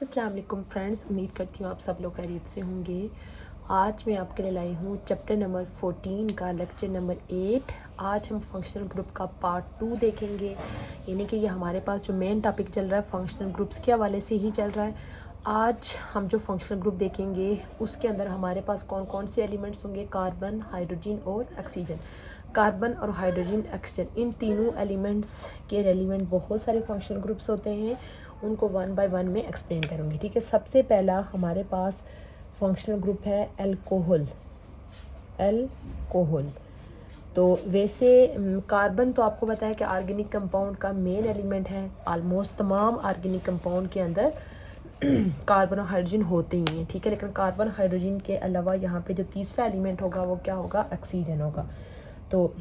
अस्सलाम वालेकुम फ्रेंड्स, उम्मीद करती हूँ आप सब लोग खैरियत से होंगे। आज मैं आपके लिए लाई हूँ चैप्टर नंबर 14 का लेक्चर नंबर 8। आज हम फंक्शनल ग्रुप का पार्ट 2 देखेंगे, यानी कि ये हमारे पास जो मेन टॉपिक चल रहा है फंक्शनल ग्रुप्स के हवाले से ही चल रहा है। आज हम जो फंक्शनल ग्रुप देखेंगे उसके अंदर हमारे पास कौन कौन से एलिमेंट्स होंगे, कार्बन, हाइड्रोजन और ऑक्सीजन। कार्बन और हाइड्रोजन, ऑक्सीजन, इन तीनों एलिमेंट्स के रेलिवेंट बहुत सारे फंक्शनल ग्रुप्स होते हैं, उनको वन बाय वन में एक्सप्लेन करूँगी। ठीक है, सबसे पहला हमारे पास फंक्शनल ग्रुप है अल्कोहल। अल्कोहल तो वैसे कार्बन तो आपको पता है कि ऑर्गेनिक कंपाउंड का मेन एलिमेंट है। ऑलमोस्ट तमाम ऑर्गेनिक कंपाउंड के अंदर कार्बन और हाइड्रोजन होते ही हैं। ठीक है, लेकिन कार्बन हाइड्रोजन के अलावा यहाँ पे जो तीसरा एलिमेंट होगा वो क्या होगा, ऑक्सीजन होगा। तो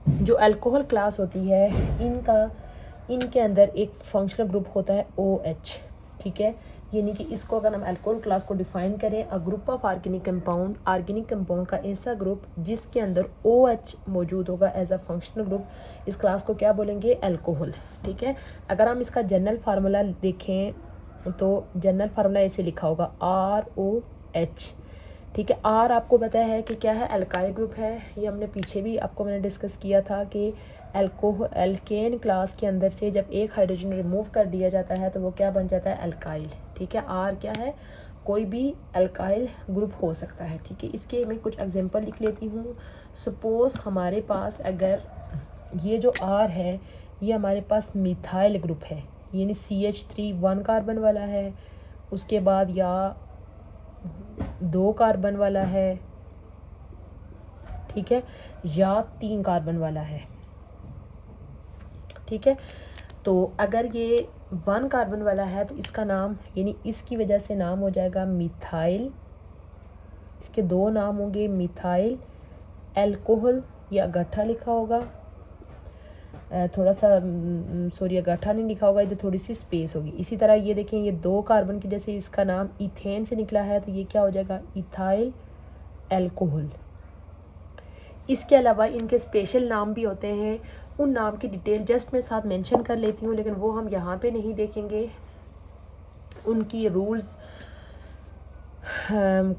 जो अल्कोहल क्लास होती है इनके अंदर एक फंक्शनल ग्रुप होता है OH। ठीक है, यानी कि इसको अगर हम अल्कोहल क्लास को डिफाइन करें, a group of organic compound का ऐसा ग्रुप जिसके अंदर OH मौजूद होगा एज अ फंक्शनल ग्रुप, इस क्लास को क्या बोलेंगे, अल्कोहल। ठीक है, अगर हम इसका जनरल फार्मूला देखें तो जनरल फार्मूला ऐसे लिखा होगा ROH। ठीक है, आर आपको पता है कि क्या है, अल्काइल ग्रुप है। ये हमने पीछे भी आपको मैंने डिस्कस किया था कि एल्केन क्लास के अंदर से जब एक हाइड्रोजन रिमूव कर दिया जाता है तो वो क्या बन जाता है, अल्काइल। ठीक है, आर क्या है, कोई भी अल्काइल ग्रुप हो सकता है। ठीक है, इसके मैं कुछ एग्जांपल लिख लेती हूँ। सपोज हमारे पास अगर ये जो आर है ये हमारे पास मिथाइल ग्रुप है, यानी CH3 1 कार्बन वाला है, उसके बाद या 2 कार्बन वाला है, ठीक है, या 3 कार्बन वाला है। ठीक है, तो अगर ये 1 कार्बन वाला है तो इसका नाम, यानी इसकी वजह से नाम हो जाएगा मिथाइल। इसके दो नाम होंगे, मिथाइल अल्कोहल, या गट्ठा लिखा होगा, थोड़ा सा सॉरी गट्ठा नहीं लिखा होगा, इधर थोड़ी सी स्पेस होगी। इसी तरह ये देखें, ये 2 कार्बन की जैसे इसका नाम इथेन से निकला है तो ये क्या हो जाएगा, इथाइल अल्कोहल। इसके अलावा इनके स्पेशल नाम भी होते हैं, उन नाम की डिटेल जस्ट मैं साथ मेंशन कर लेती हूँ, लेकिन वो हम यहाँ पे नहीं देखेंगे। उनकी रूल्स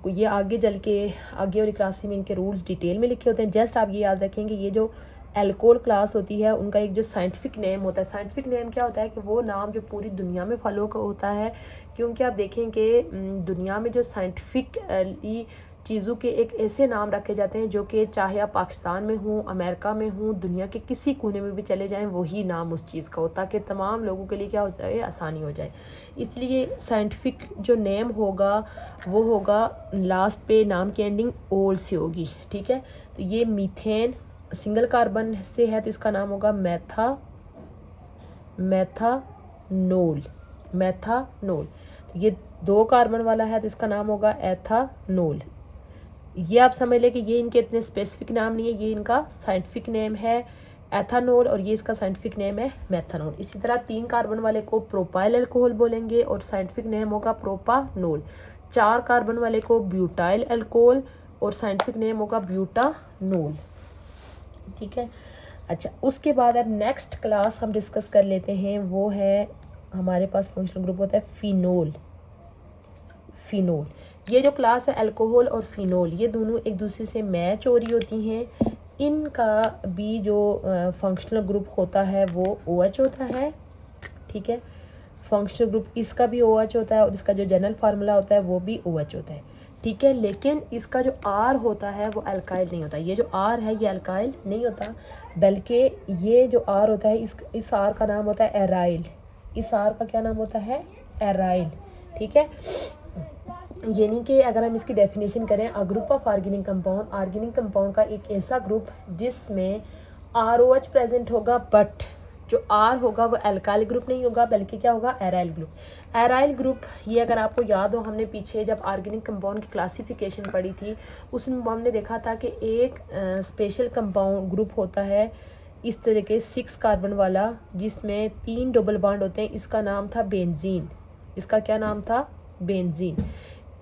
ये आगे चल के आगे वाली क्लास में इनके रूल्स डिटेल में लिखे होते हैं। जस्ट आप ये याद रखेंगे, ये जो अल्कोहल क्लास होती है उनका एक जो साइंटिफिक नेम होता है, साइंटिफिक नेम क्या होता है कि वो नाम जो पूरी दुनिया में फॉलो होता है, क्योंकि आप देखें कि दुनिया में जो साइंटिफिकली चीज़ों के एक ऐसे नाम रखे जाते हैं जो कि चाहे आप पाकिस्तान में हूँ, अमेरिका में हूँ, दुनिया के किसी कोने में भी चले जाएं वही नाम उस चीज़ का हो, ताकि तमाम लोगों के लिए क्या हो जाए, आसानी हो जाए। इसलिए साइंटिफिक जो नेम होगा वो होगा लास्ट पे नाम की एंडिंग ओल से होगी। ठीक है, तो ये मीथेन सिंगल कार्बन से है तो इसका नाम होगा मेथानोल। तो ये 2 कार्बन वाला है तो इसका नाम होगा एथानोल। ये आप समझ लें कि ये इनके इतने स्पेसिफिक नाम नहीं है, ये इनका साइंटिफिक नेम है एथानोल और ये इसका साइंटिफिक नेम है मेथानोल। इसी तरह 3 कार्बन वाले को प्रोपाइल अल्कोहल बोलेंगे और साइंटिफिक नेम होगा प्रोपानोल। 4 कार्बन वाले को ब्यूटाइल अल्कोहल और साइंटिफिक नेम होगा ब्यूटानोल। ठीक है, अच्छा, उसके बाद अब नेक्स्ट क्लास हम डिस्कस कर लेते हैं, वो है हमारे पास फंक्शनल ग्रुप होता है फिनोल। ये जो क्लास है अल्कोहल और फिनोल, ये दोनों एक दूसरे से मैच हो रही होती हैं। इनका भी जो फंक्शनल ग्रुप होता है वो OH होता है। ठीक है, फंक्शनल ग्रुप इसका भी OH होता है और इसका जो जनरल फार्मूला होता है वो भी OH होता है। ठीक है, लेकिन इसका जो R होता है वो अल्काइल नहीं होता। ये जो R है ये अल्काइल नहीं होता, बल्कि ये जो R होता है इस R का नाम होता है एराइल। इस R का क्या नाम होता है, एराइल। ठीक है, यानी कि अगर हम इसकी डेफिनेशन करें, a group of organic compound का एक ऐसा ग्रुप जिसमें ROH प्रेजेंट होगा, बट जो R होगा वो अल्काइल ग्रुप नहीं होगा बल्कि क्या होगा, एराइल ग्रुप। एराइल ग्रुप, ये अगर आपको याद हो, हमने पीछे जब ऑर्गेनिक कंपाउंड की क्लासिफिकेशन पढ़ी थी उसमें हमने देखा था कि एक स्पेशल कंपाउंड ग्रुप होता है इस तरह के 6 कार्बन वाला जिसमें 3 डबल बॉन्ड होते हैं, इसका नाम था बेंजीन। इसका क्या नाम था, बेंजीन।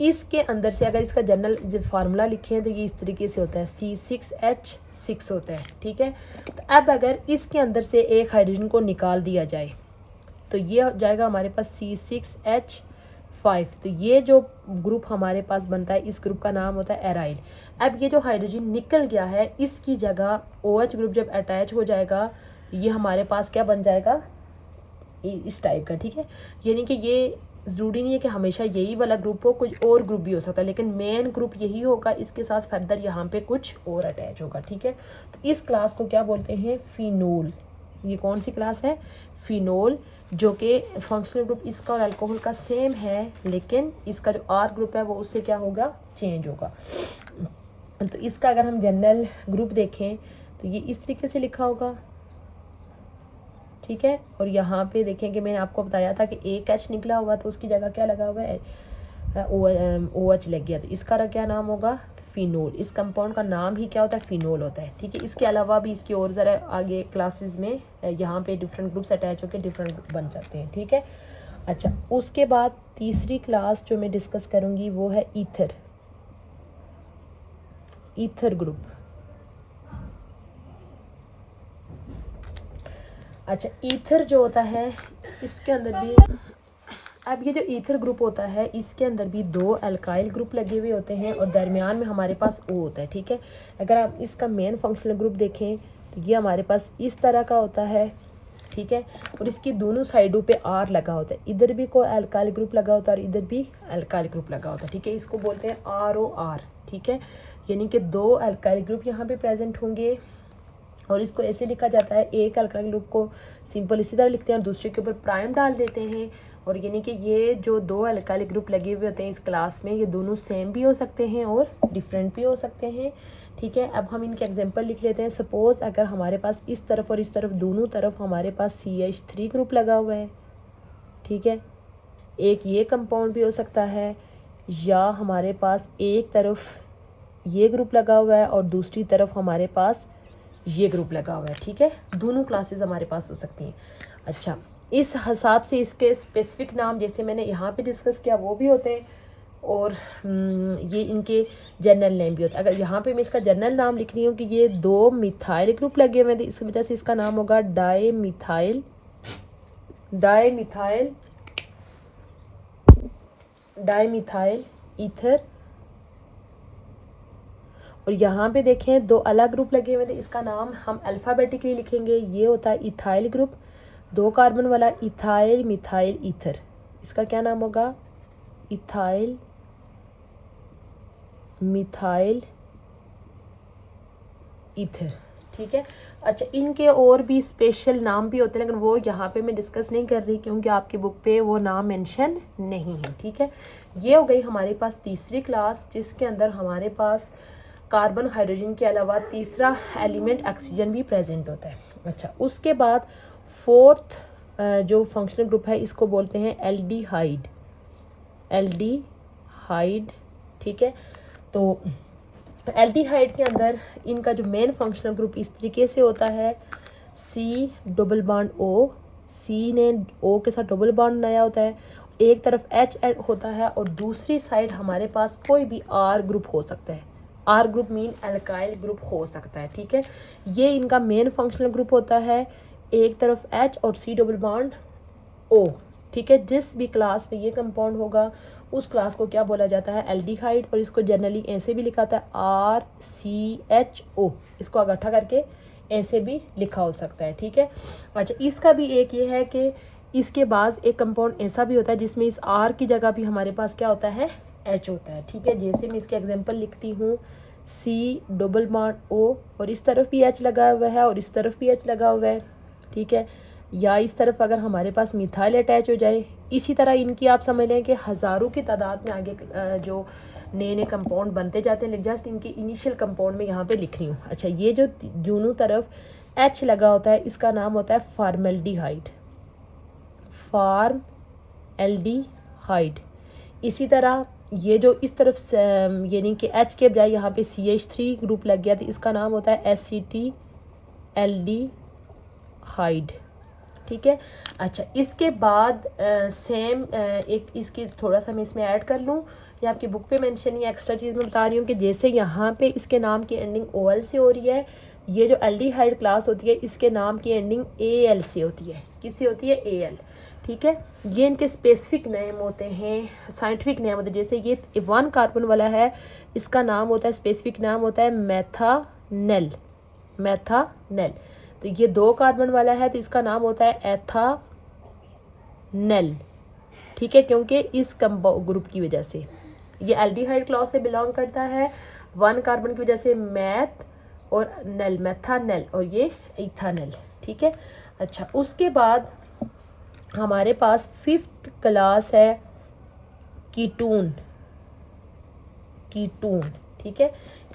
इसके अंदर से अगर इसका जनरल फार्मूला लिखें तो ये इस तरीके से होता है, C6H6 होता है। ठीक है, तो अब अगर इसके अंदर से एक हाइड्रोजन को निकाल दिया जाए तो ये हो जाएगा हमारे पास C6H 5। तो ये जो ग्रुप हमारे पास बनता है इस ग्रुप का नाम होता है एराइल। अब ये जो हाइड्रोजन निकल गया है इसकी जगह OH ग्रुप जब अटैच हो जाएगा ये हमारे पास क्या बन जाएगा, इस टाइप का, ठीक है। यानी कि ये ज़रूरी नहीं है कि हमेशा यही वाला ग्रुप हो, कुछ और ग्रुप भी हो सकता है, लेकिन मेन ग्रुप यही होगा, इसके साथ फर्दर यहाँ पे कुछ और अटैच होगा, ठीक है। तो इस क्लास को क्या बोलते हैं, फिनोल। ये कौन सी क्लास है, फिनोल, जो कि फंक्शनल ग्रुप इसका और अल्कोहल का सेम है, लेकिन इसका जो R ग्रुप है वो उससे क्या होगा, चेंज होगा। तो इसका अगर हम जनरल ग्रुप देखें तो ये इस तरीके से लिखा होगा, ठीक है। और यहाँ पे देखें कि मैंने आपको बताया था कि एक H निकला हुआ तो उसकी जगह क्या लगा हुआ है, OH लग गया, तो इसका क्या नाम होगा, फिनोल। इस कंपाउंड का नाम ही क्या होता है, फिनोल होता है, ठीक है। इसके अलावा भी इसकी और ज़रा आगे क्लासेस में यहाँ पे डिफरेंट ग्रुप्स अटैच होकर डिफरेंट ग्रुप बन जाते हैं, ठीक है। अच्छा, उसके बाद तीसरी क्लास जो मैं डिस्कस करूँगी वो है ईथर, ईथर ग्रुप। अच्छा, ईथर जो होता है इसके अंदर भी, अब ये जो ईथर ग्रुप होता है इसके अंदर भी 2 अल्काइल ग्रुप लगे हुए होते हैं और दरमियान में हमारे पास O होता है, ठीक है। अगर आप इसका मेन फंक्शनल ग्रुप देखें तो ये हमारे पास इस तरह का होता है, ठीक है। और इसकी दोनों साइडों पे R लगा होता है, इधर भी कोई अल्काइल ग्रुप लगा होता है और इधर भी अल्काइल ग्रुप लगा होता है, ठीक है। इसको बोलते हैं ROR, ठीक है। यानी कि 2 अल्काइल ग्रुप यहाँ पे प्रेजेंट होंगे और इसको ऐसे लिखा जाता है, एक अल्काइल ग्रुप को सिंपल इसी तरह लिखते हैं और दूसरे के ऊपर प्राइम डाल देते हैं। और यानी कि ये जो 2 अल्काइल ग्रुप लगे हुए होते हैं इस क्लास में, ये दोनों सेम भी हो सकते हैं और डिफरेंट भी हो सकते हैं, ठीक है। अब हम इनके एग्जांपल लिख लेते हैं। सपोज़ अगर हमारे पास इस तरफ और इस तरफ दोनों तरफ हमारे पास CH3 ग्रुप लगा हुआ है, ठीक है। एक ये कंपाउंड भी हो सकता है, या हमारे पास एक तरफ ये ग्रुप लगा हुआ है और दूसरी तरफ हमारे पास ये ग्रुप लगा हुआ है, ठीक है। दोनों क्लासेस हमारे पास हो सकती हैं। अच्छा, इस हिसाब से इसके स्पेसिफिक नाम जैसे मैंने यहाँ पे डिस्कस किया वो भी होते हैं और ये इनके जनरल नेम भी होता है। अगर यहाँ पे मैं इसका जनरल नाम लिख रही हूँ कि ये 2 मिथाइल ग्रुप लगे हुए हैं, इस वजह से इसका नाम होगा डाईमिथाइल, डाईमिथाइल, डाईमिथाइल ईथर। और यहाँ पे देखें 2 अलग ग्रुप लगे हुए थे, इसका नाम हम अल्फ़ाबेटिकली लिखेंगे, ये होता है इथाइल ग्रुप, 2 कार्बन वाला, इथाइल मिथाइल ईथर। इसका क्या नाम होगा, इथाइल मिथाइल ईथर, ठीक है। अच्छा, इनके और भी स्पेशल नाम भी होते हैं लेकिन वो यहाँ पे मैं डिस्कस नहीं कर रही क्योंकि आपकी बुक पे वो नाम मेंशन नहीं है, ठीक है। ये हो गई हमारे पास तीसरी क्लास जिसके अंदर हमारे पास कार्बन हाइड्रोजन के अलावा तीसरा एलिमेंट ऑक्सीजन भी प्रेजेंट होता है। अच्छा, उसके बाद फोर्थ जो फंक्शनल ग्रुप है इसको बोलते हैं एल्डिहाइड, एल्डिहाइड, ठीक है। तो एल्डिहाइड के अंदर इनका जो मेन फंक्शनल ग्रुप इस तरीके से होता है, C double bond O, C ने O के साथ डबल बॉन्ड बनाया होता है, एक तरफ H ऐड होता है और दूसरी साइड हमारे पास कोई भी R ग्रुप हो सकता है, R group mean alkyl group हो सकता है, ठीक है। ये इनका मेन फंक्शनल ग्रुप होता है, एक तरफ H और C डबल बॉन्ड O, ठीक है। जिस भी क्लास में ये कंपाउंड होगा उस क्लास को क्या बोला जाता है, एल्डिहाइड। और इसको जनरली ऐसे भी लिखा था RCHO, इसको इकट्ठा करके ऐसे भी लिखा हो सकता है, ठीक है। अच्छा, इसका भी एक ये है कि इसके बाद एक कंपाउंड ऐसा भी होता है जिसमें इस R की जगह भी हमारे पास क्या होता है, H होता है, ठीक है। जैसे मैं इसके एग्जांपल लिखती हूँ, C डबल बॉन्ड O और इस तरफ भी H लगा हुआ है और इस तरफ भी H लगा हुआ है, ठीक है। या इस तरफ अगर हमारे पास मिथाइल अटैच हो जाए, इसी तरह इनकी आप समझ लें कि हज़ारों की तादाद में आगे जो नए नए कंपाउंड बनते जाते हैं, जस्ट इनकी इनिशियल कंपाउंड में यहाँ पे लिख रही हूँ। अच्छा, ये जो दोनों तरफ H लगा होता है इसका नाम होता है फॉर्मल्डिहाइड, फॉर्मल्डिहाइड। इसी तरह ये जो इस तरफ यानी कि H के बजाय यहाँ पे CH3 ग्रुप लग गया तो इसका नाम होता है एसिटिल्डिहाइड, ठीक है। अच्छा, इसके बाद सेम एक इसकी थोड़ा सा मैं इसमें ऐड कर लूँ, ये आपकी बुक पे मेंशन है, एक्स्ट्रा चीज़ मैं बता रही हूँ कि जैसे यहाँ पे इसके नाम की एंडिंग OL से हो रही है, ये जो एल्डिहाइड क्लास होती है इसके नाम की एंडिंग AL से होती है, किससे होती है, AL, ठीक है। ये इनके स्पेसिफिक नेम होते हैं, साइंटिफिक नेम होते हैं। जैसे ये 1 कार्बन वाला है, इसका नाम होता है, स्पेसिफिक नाम होता है मेथानेल, मेथानेल। तो ये 2 कार्बन वाला है तो इसका नाम होता है एथानेल, ठीक है, क्योंकि इस ग्रुप की वजह से ये एल्डिहाइड क्लॉज से बिलोंग करता है। 1 कार्बन की वजह से मैथ और नेल, मेथानेल, और ये इथानेल, ठीक है। अच्छा, उसके बाद हमारे पास 5th क्लास है कीटोन, कीटोन, ठीक है।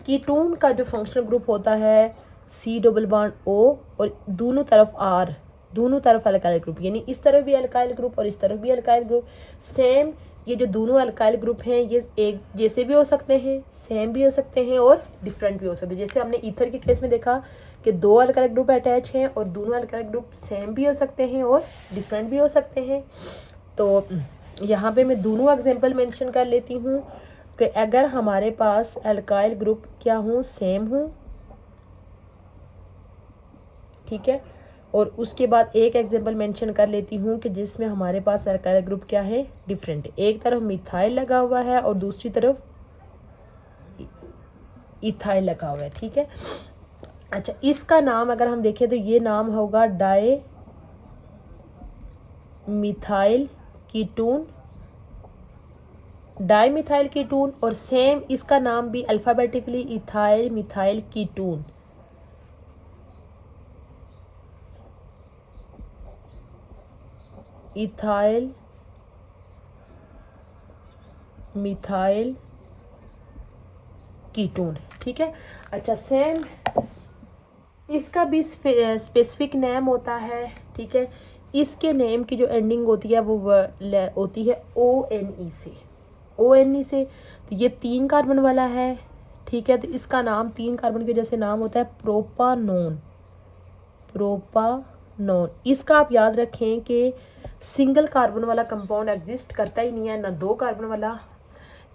कीटोन का जो फंक्शनल ग्रुप होता है C+O और दोनों तरफ R, दोनों तरफ अल्काइल ग्रुप, यानी इस तरफ भी अल्काइल ग्रुप और इस तरफ भी अल्काइल ग्रुप। सेम ये जो दोनों अल्काइल ग्रुप हैं ये एक जैसे भी हो सकते हैं, सेम भी हो सकते हैं और डिफरेंट भी हो सकते हैं। जैसे हमने ईथर के केस में देखा कि 2 अल्काइल ग्रुप अटैच हैं और दोनों अल्काइल ग्रुप सेम भी हो सकते हैं और डिफरेंट भी हो सकते हैं। तो यहाँ पे मैं दोनों एग्जांपल मेंशन कर लेती हूँ कि अगर हमारे पास अल्काइल ग्रुप क्या हूँ, सेम हूँ, ठीक है, और उसके बाद एक एग्जांपल मेंशन कर लेती हूँ कि जिसमें हमारे पास अल्काइल ग्रुप क्या है, डिफरेंट। एक तरफ मिथाइल लगा हुआ है और दूसरी तरफ इथाइल लगा हुआ है, ठीक है। अच्छा, इसका नाम अगर हम देखें तो ये नाम होगा di methyl ketone, di methyl ketone, और सेम इसका नाम भी alphabetically ethyl methyl ketone, ethyl methyl ketone, ठीक है। अच्छा, सेम इसका भी स्पेसिफिक नेम होता है, ठीक है। इसके नेम की जो एंडिंग होती है वो होती है ONE से, ONE से। तो ये 3 कार्बन वाला है, ठीक है। तो इसका नाम 3 कार्बन की वजह से नाम होता है प्रोपानोन, प्रोपानोन। इसका आप याद रखें कि सिंगल कार्बन वाला कंपाउंड एग्जिस्ट करता ही नहीं है, ना 2 कार्बन वाला,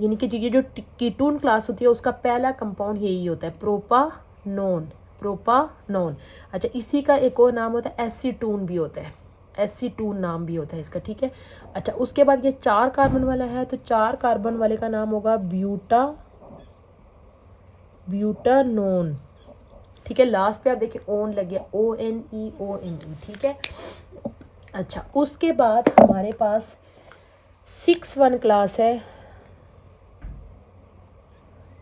यानी कि ये जो कीटोन क्लास होती है उसका पहला कंपाउंड यही होता है, प्रोपानोन, प्रोपानोन। अच्छा, इसी का एक और नाम होता है एसीटोन भी होता है, एसीटोन नाम भी होता है इसका, ठीक है। अच्छा, उसके बाद ये 4 कार्बन वाला है तो 4 कार्बन वाले का नाम होगा ब्यूटानोन, ठीक है। लास्ट पे आप देखिए ओन लग गया, ONE, ठीक है। अच्छा, उसके बाद हमारे पास 6 क्लास है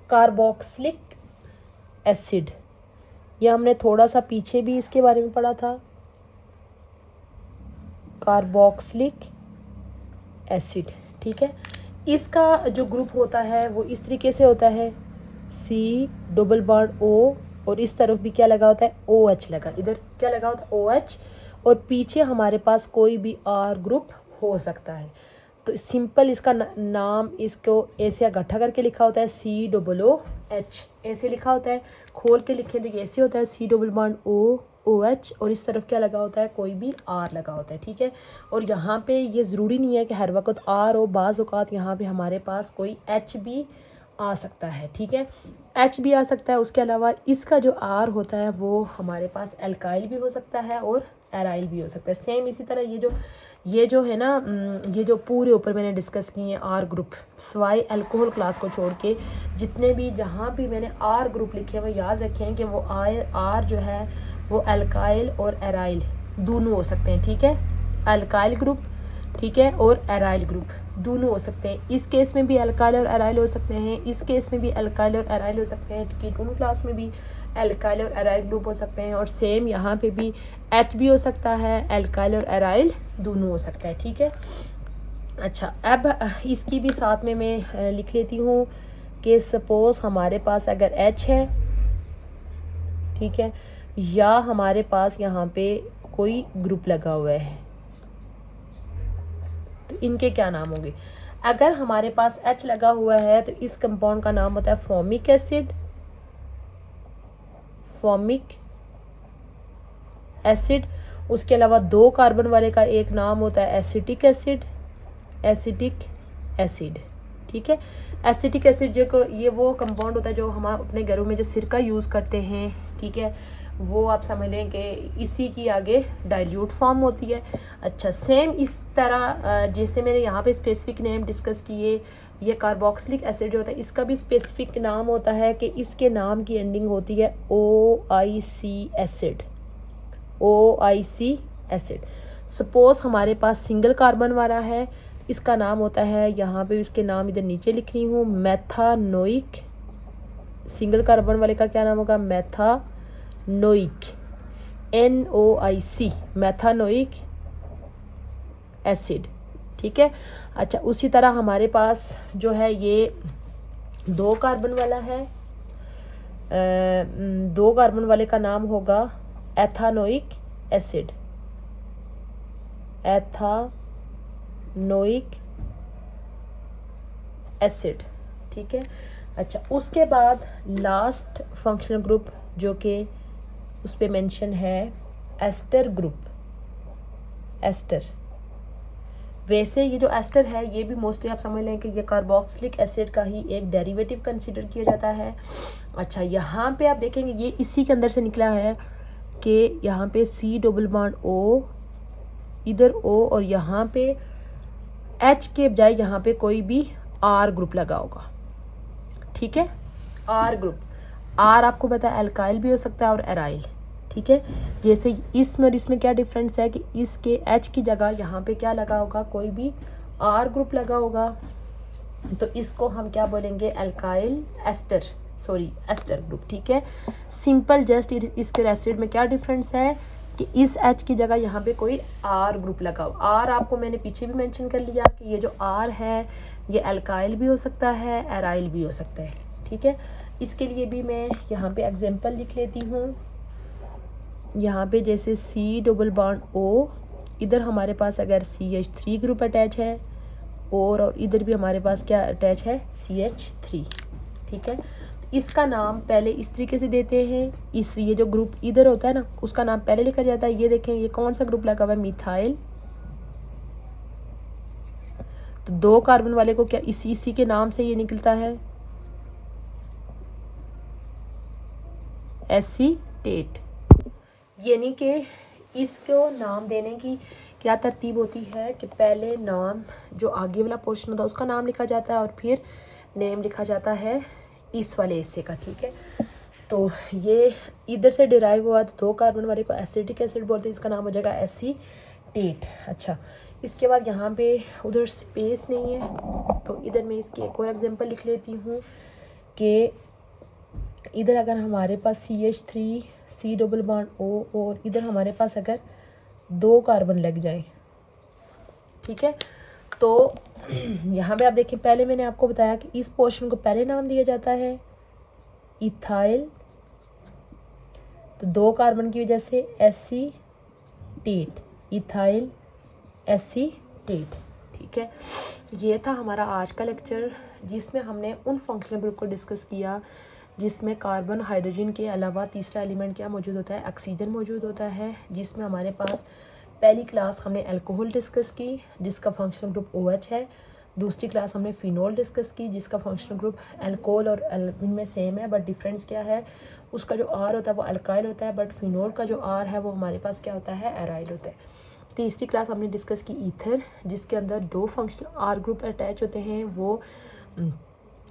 कार्बोक्सिलिक एसिड। यह हमने थोड़ा सा पीछे भी इसके बारे में पढ़ा था, कार्बोक्सिलिक एसिड, ठीक है। इसका जो ग्रुप होता है वो इस तरीके से होता है, C+O और इस तरफ भी क्या लगा होता है, OH लगा, इधर क्या लगा होता है, OH, और पीछे हमारे पास कोई भी R ग्रुप हो सकता है। तो सिंपल इसका नाम इसको ऐसे इकट्ठा करके लिखा होता है C+OH, ऐसे लिखा होता है। खोल के लिखें तो ऐसे होता है C+OH और इस तरफ क्या लगा होता है, कोई भी R लगा होता है, ठीक है। और यहाँ पे ये ज़रूरी नहीं है कि हर वक्त R हो, बाज़ औक़ात यहाँ पे हमारे पास कोई H भी आ सकता है, ठीक है, H भी आ सकता है। उसके अलावा इसका जो R होता है वो हमारे पास एल्काइल भी हो सकता है और एराइल भी हो सकता है। सेम इसी तरह ये जो है ना, ये जो पूरे ऊपर मैंने डिस्कस किए हैं R ग्रुप, स्वाई अल्कोहल क्लास को छोड़ के जितने भी जहाँ भी मैंने R ग्रुप लिखे हैं वो याद रखें कि वो R जो है वो अल्काइल और एराइल दोनों हो सकते हैं, ठीक है। अल्काइल ग्रुप, ठीक है, और एराइल ग्रुप दोनों हो सकते हैं। इस केस में भी अल्काइल और एराइल हो सकते हैं, इस केस में भी अल्काइल और एराइल हो सकते हैं, कीटोन क्लास में भी अल्काइल और एराइल ग्रुप हो सकते हैं, और सेम यहाँ पे भी H भी हो सकता है, अल्काइल और एराइल दोनों हो सकता है, ठीक है। अच्छा, अब इसकी भी साथ में मैं लिख लेती हूँ कि सपोज़ हमारे पास अगर H है, ठीक है, या हमारे पास यहाँ पे कोई ग्रुप लगा हुआ है तो इनके क्या नाम होंगे। अगर हमारे पास H लगा हुआ है तो इस कंपाउंड का नाम होता है फॉर्मिक एसिड, फॉर्मिक एसिड। उसके अलावा 2 कार्बन वाले का एक नाम होता है एसिटिक एसिड, एसिटिक एसिड, ठीक है। एसिटिक एसिड जो को ये वो कंपाउंड होता है जो हम अपने घरों में जो सिरका यूज़ करते हैं, ठीक है, वो आप समझ लें कि इसी की आगे डाइल्यूट फॉर्म होती है। अच्छा, सेम इस तरह जैसे मैंने यहाँ पे स्पेसिफिक नेम डिस्कस किए, ये कार्बोक्सिलिक एसिड जो होता है इसका भी स्पेसिफिक नाम होता है कि इसके नाम की एंडिंग होती है OIC acid, OIC acid. Suppose हमारे पास सिंगल कार्बन वाला है, इसका नाम होता है, यहाँ पे इसके नाम इधर नीचे लिख रही हूँ, मेथानोइक। सिंगल कार्बन वाले का क्या नाम होगा? मेथानोइक, NOIC, मेथानोइक एसिड। ठीक है। अच्छा, उसी तरह हमारे पास जो है ये 2 कार्बन वाला है, 2 कार्बन वाले का नाम होगा एथानोइक एसिड, एथानोइक एसिड। ठीक है। अच्छा, उसके बाद लास्ट फंक्शनल ग्रुप जो कि उस पे मेंशन है एस्टर ग्रुप, एस्टर। वैसे ये जो एस्टर है ये भी मोस्टली आप समझ लें कि ये कार्बोक्सिलिक एसिड का ही एक डेरिवेटिव कंसीडर किया जाता है। अच्छा, यहाँ पे आप देखेंगे ये इसी के अंदर से निकला है कि यहाँ पे C डबल बॉन्ड O, इधर O, और यहाँ पे H के बजाय यहाँ पे कोई भी R ग्रुप लगा होगा। ठीक है, R ग्रुप। R आपको पता है एल्काइल भी हो सकता है और एराइल। ठीक है, जैसे इसमें और इसमें क्या डिफरेंस है कि इसके H की जगह यहाँ पे क्या लगा होगा? कोई भी R ग्रुप लगा होगा, तो इसको हम क्या बोलेंगे? Alkyl ester, sorry ester group. ठीक है, सिंपल जस्ट इसके एसिड में क्या डिफरेंस है कि इस H की जगह यहाँ पे कोई R ग्रुप लगा हो। R आपको मैंने पीछे भी मेंशन कर लिया कि ये जो R है ये एल्काइल भी हो सकता है, एराइल भी हो सकता है। ठीक है, इसके लिए भी मैं यहाँ पे एग्जांपल लिख लेती हूँ। यहाँ पे जैसे C डबल बॉन्ड O, इधर हमारे पास अगर CH3 ग्रुप अटैच है और इधर भी हमारे पास क्या अटैच है? CH3। ठीक है, इसका नाम पहले इस तरीके से देते हैं, इस ये जो ग्रुप इधर होता है ना उसका नाम पहले लिखा जाता है। ये देखें ये कौन सा ग्रुप लगा हुआ है? मिथाइल। तो 2 कार्बन वाले को क्या इसी के नाम से ये निकलता है? एसीटेट। यानी कि इसको नाम देने की क्या तरतीब होती है कि पहले नाम जो आगे वाला पोर्शन होता है उसका नाम लिखा जाता है और फिर नेम लिखा जाता है इस वाले हिस्से का। ठीक है, तो ये इधर से डिराइव हुआ, तो 2 कार्बन वाले को एसिटिक एसिड बोलते हैं, इसका नाम हो जाएगा एसीटेट। अच्छा, इसके बाद यहाँ पे उधर स्पेस नहीं है तो इधर मैं इसकी एक और एग्जांपल लिख लेती हूँ कि इधर अगर हमारे पास CH3 C double bond O और इधर हमारे पास अगर 2 कार्बन लग जाए। ठीक है, तो यहाँ पे आप देखिए पहले मैंने आपको बताया कि इस पोर्शन को पहले नाम दिया जाता है इथाइल, तो 2 कार्बन की वजह से एसीटेट, इथाइल एसीटेट। ठीक है, ये था हमारा आज का लेक्चर जिसमें हमने उन फंक्शनल ग्रुप को डिस्कस किया जिसमें कार्बन हाइड्रोजन के अलावा तीसरा एलिमेंट क्या मौजूद होता है? ऑक्सीजन मौजूद होता है। जिसमें हमारे पास पहली क्लास हमने अल्कोहल डिस्कस की जिसका फंक्शनल ग्रुप OH है। दूसरी क्लास हमने फिनोल डिस्कस की जिसका फंक्शनल ग्रुप अल्कोहल और इनमें सेम है बट डिफरेंस क्या है? उसका जो R होता है वो अल्काइल होता है, बट फिनोल का जो R है वो हमारे पास क्या होता है? एराइल होता है। तीसरी क्लास हमने डिस्कस की ईथर, जिसके अंदर 2 फंक्शनल R ग्रुप अटैच होते हैं, वो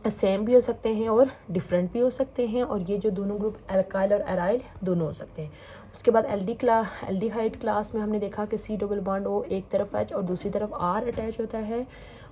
सेम भी हो सकते हैं और डिफरेंट भी हो सकते हैं, और ये जो दोनों ग्रुप अल्काइल और एराइल दोनों हो सकते हैं। उसके बाद एल्डिहाइड क्लास में हमने देखा कि C डबल बॉन्ड O एक तरफ H और दूसरी तरफ R अटैच होता है,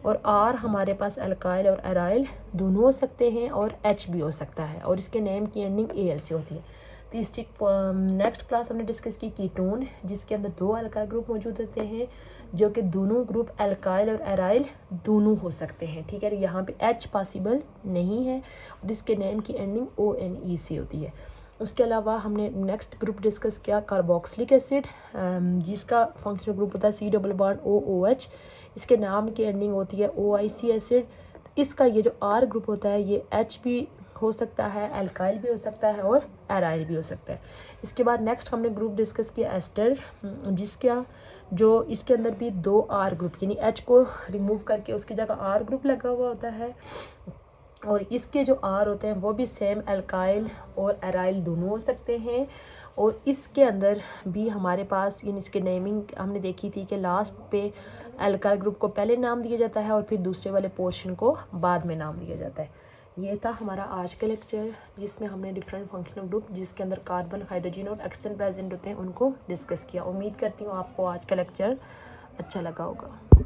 और R हमारे पास अल्काइल और एराइल दोनों हो सकते हैं और H भी हो सकता है, और इसके नेम की एंडिंग AL से होती है। तीसरी नेक्स्ट क्लास हमने डिस्कस की कीटोन, जिसके अंदर 2 अल्काइल ग्रुप मौजूद होते हैं जो कि दोनों ग्रुप अल्काइल और एराइल दोनों हो सकते हैं। ठीक है, यहाँ पे H पॉसिबल नहीं है और इसके नेम की एंडिंग ONE से होती है। उसके अलावा हमने नेक्स्ट ग्रुप डिस्कस किया कार्बोक्सिलिक एसिड, जिसका फंक्शनल ग्रुप होता है C डबल बॉन्ड OOH, इसके नाम की एंडिंग होती है OIC एसिड। इसका ये जो R ग्रुप होता है ये H भी हो सकता है, अल्काइल भी हो सकता है और एराइल भी हो सकता है। इसके बाद नेक्स्ट हमने ग्रुप डिस्कस किया एस्टर, जिसका जो इसके अंदर भी 2 R ग्रुप यानी H को रिमूव करके उसकी जगह R ग्रुप लगा हुआ होता है, और इसके जो R होते हैं वो भी सेम अल्काइल और एराइल दोनों हो सकते हैं। और इसके अंदर भी हमारे पास इन इसके नेमिंग हमने देखी थी कि लास्ट पे एल्काइल ग्रुप को पहले नाम दिया जाता है और फिर दूसरे वाले पोर्शन को बाद में नाम दिया जाता है। ये था हमारा आज का लेक्चर जिसमें हमने डिफरेंट फंक्शनल ग्रुप जिसके अंदर कार्बन, हाइड्रोजन और ऑक्सीजन प्रेजेंट होते हैं उनको डिस्कस किया। उम्मीद करती हूँ आपको आज का लेक्चर अच्छा लगा होगा।